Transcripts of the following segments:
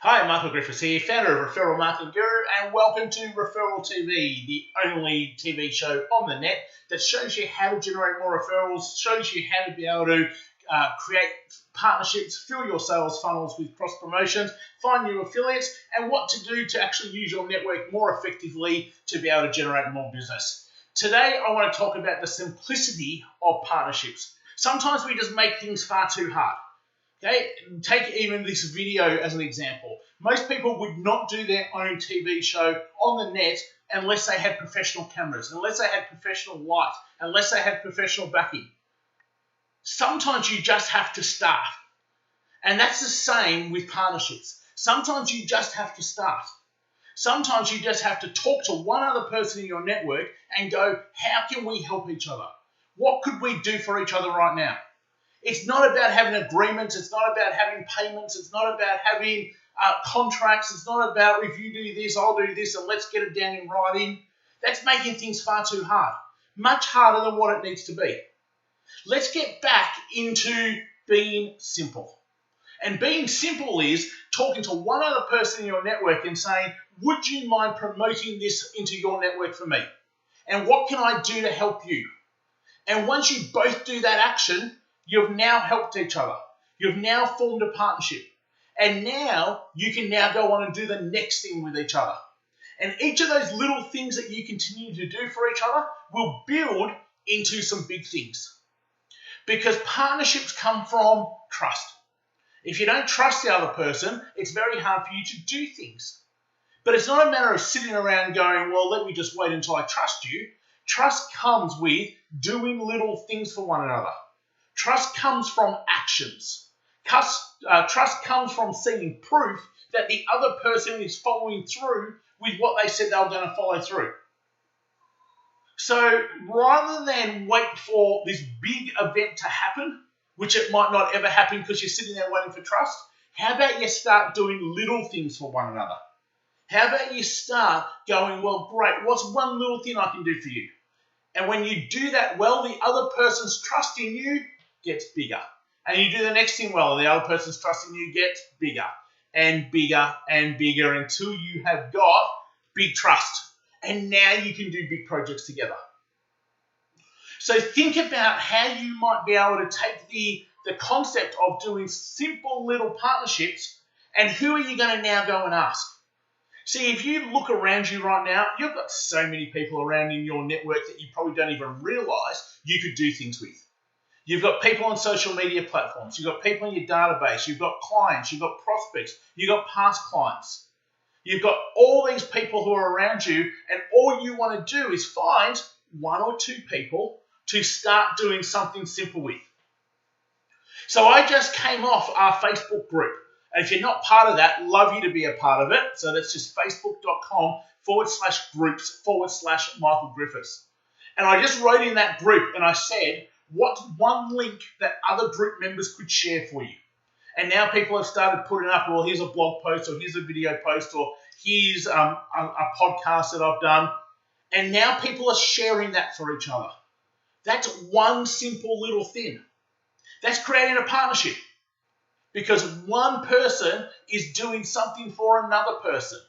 Hi, Michael Griffiths here, founder of Referral Marketing Guru, and welcome to Referral TV, the only TV show on the net that shows you how to generate more referrals, shows you how to be able to create partnerships, fill your sales funnels with cross promotions, find new affiliates, and what to do to actually use your network more effectively to be able to generate more business. Today, I want to talk about the simplicity of partnerships. Sometimes we just make things far too hard. Okay, take even this video as an example. Most people would not do their own TV show on the net unless they had professional cameras, unless they had professional light, unless they had professional backing. Sometimes you just have to start. And that's the same with partnerships. Sometimes you just have to start. Sometimes you just have to talk to one other person in your network and go, how can we help each other? What could we do for each other right now? It's not about having agreements. It's not about having payments. It's not about having contracts. It's not about if you do this, I'll do this, and let's get it down in writing. That's making things far too hard. Much harder than what it needs to be. Let's get back into being simple. And being simple is talking to one other person in your network and saying, would you mind promoting this into your network for me? And what can I do to help you? And once you both do that action, you've now helped each other. You've now formed a partnership. And now you can now go on and do the next thing with each other. And each of those little things that you continue to do for each other will build into some big things. Because partnerships come from trust. If you don't trust the other person, it's very hard for you to do things. But it's not a matter of sitting around going, well, let me just wait until I trust you. Trust comes with doing little things for one another. Trust comes from actions. Trust comes from seeing proof that the other person is following through with what they said they were going to follow through. So rather than wait for this big event to happen, which it might not ever happen because you're sitting there waiting for trust, how about you start doing little things for one another? How about you start going, well, great, what's one little thing I can do for you? And when you do that well, the other person's trust in you gets bigger. And you do the next thing well, and the other person's trust in you gets bigger and bigger and bigger until you have got big trust. And now you can do big projects together. So think about how you might be able to take the concept of doing simple little partnerships, and who are you going to now go and ask? See, if you look around you right now, you've got so many people around in your network that you probably don't even realize you could do things with. You've got people on social media platforms. You've got people in your database. You've got clients. You've got prospects. You've got past clients. You've got all these people who are around you, and all you want to do is find one or two people to start doing something simple with. So I just came off our Facebook group. And if you're not part of that, love you to be a part of it. So that's just facebook.com/groups/Michael Griffiths. And I just wrote in that group and I said, what's one link that other group members could share for you? And now people have started putting up, well, here's a blog post, or here's a video post, or here's a podcast that I've done. And now people are sharing that for each other. That's one simple little thing. That's creating a partnership. Because one person is doing something for another person.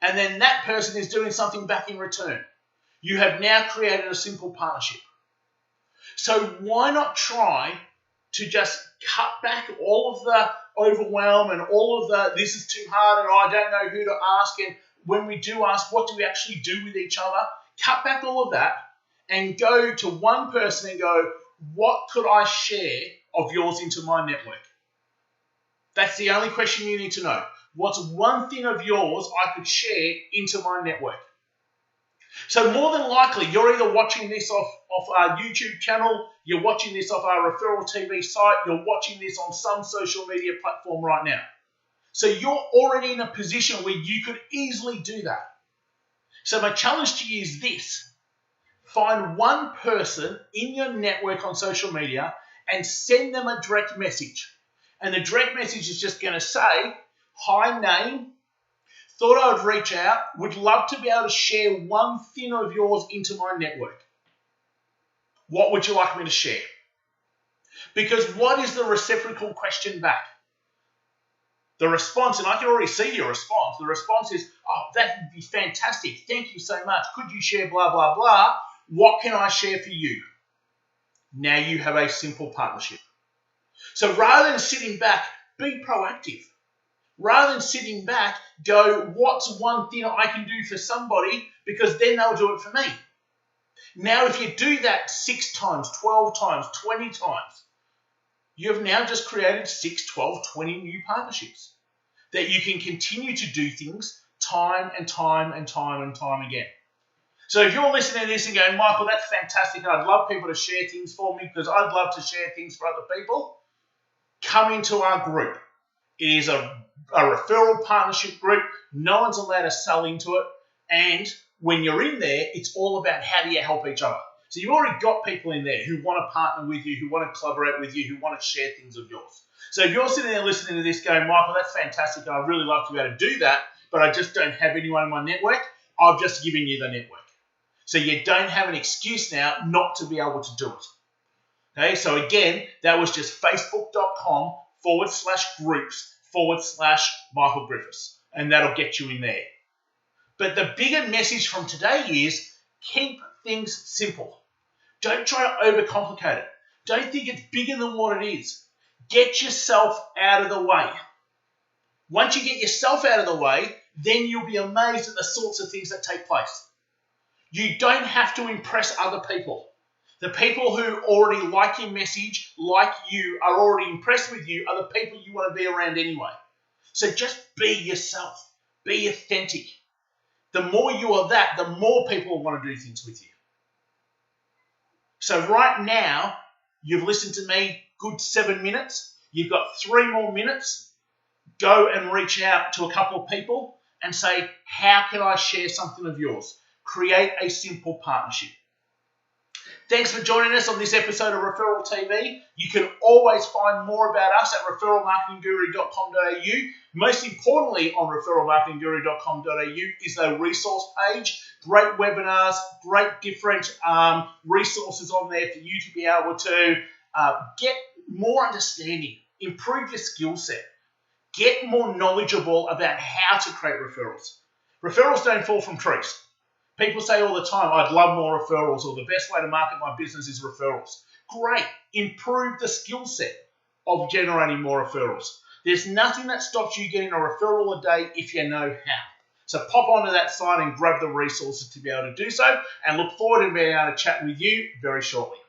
And then that person is doing something back in return. You have now created a simple partnership. So why not try to just cut back all of the overwhelm and all of the this is too hard and I don't know who to ask, and when we do ask, what do we actually do with each other? Cut back all of that and go to one person and go, what could I share of yours into my network? That's the only question you need to know. What's one thing of yours I could share into my network? So more than likely, you're either watching this off our YouTube channel, you're watching this off our Referral TV site, you're watching this on some social media platform right now. So you're already in a position where you could easily do that. So my challenge to you is this. Find one person in your network on social media and send them a direct message. And the direct message is just going to say, hi, name. Thought I would reach out. Would love to be able to share one thing of yours into my network. What would you like me to share? Because what is the reciprocal question back? The response, and I can already see your response, the response is, oh, that would be fantastic. Thank you so much. Could you share blah, blah, blah? What can I share for you? Now you have a simple partnership. So rather than sitting back, be proactive. Rather than sitting back, go, what's one thing I can do for somebody, because then they'll do it for me. Now, if you do that 6 times, 12 times, 20 times, you have now just created 6, 12, 20 new partnerships that you can continue to do things time and time and time and time again. So if you're listening to this and going, Michael, that's fantastic, I'd love people to share things for me because I'd love to share things for other people, come into our group. It is a referral partnership group. No one's allowed to sell into it. And when you're in there, it's all about how do you help each other. So you've already got people in there who want to partner with you, who want to collaborate with you, who want to share things of yours. So if you're sitting there listening to this going, Michael, that's fantastic, and I'd really love to be able to do that, but I just don't have anyone in my network, I've just given you the network. So you don't have an excuse now not to be able to do it. Okay, so again, that was just facebook.com/groups/Michael Griffiths, and that'll get you in there. But the bigger message from today is keep things simple. Don't try to overcomplicate it. Don't think it's bigger than what it is. Get yourself out of the way. Once you get yourself out of the way, then you'll be amazed at the sorts of things that take place. You don't have to impress other people. The people who already like your message, like you, are already impressed with you, are the people you want to be around anyway. So just be yourself. Be authentic. The more you are that, the more people will want to do things with you. So right now, you've listened to me good 7 minutes. You've got 3 more minutes. Go and reach out to a couple of people and say, how can I share something of yours? Create a simple partnership. Thanks for joining us on this episode of Referral TV. You can always find more about us at referralmarketingguru.com.au. Most importantly, on referralmarketingguru.com.au is the resource page. Great webinars, great different resources on there for you to be able to get more understanding, improve your skill set, get more knowledgeable about how to create referrals. Referrals don't fall from trees. People say all the time, I'd love more referrals, or the best way to market my business is referrals. Great. Improve the skill set of generating more referrals. There's nothing that stops you getting a referral a day if you know how. So pop onto that site and grab the resources to be able to do so, and look forward to being able to chat with you very shortly.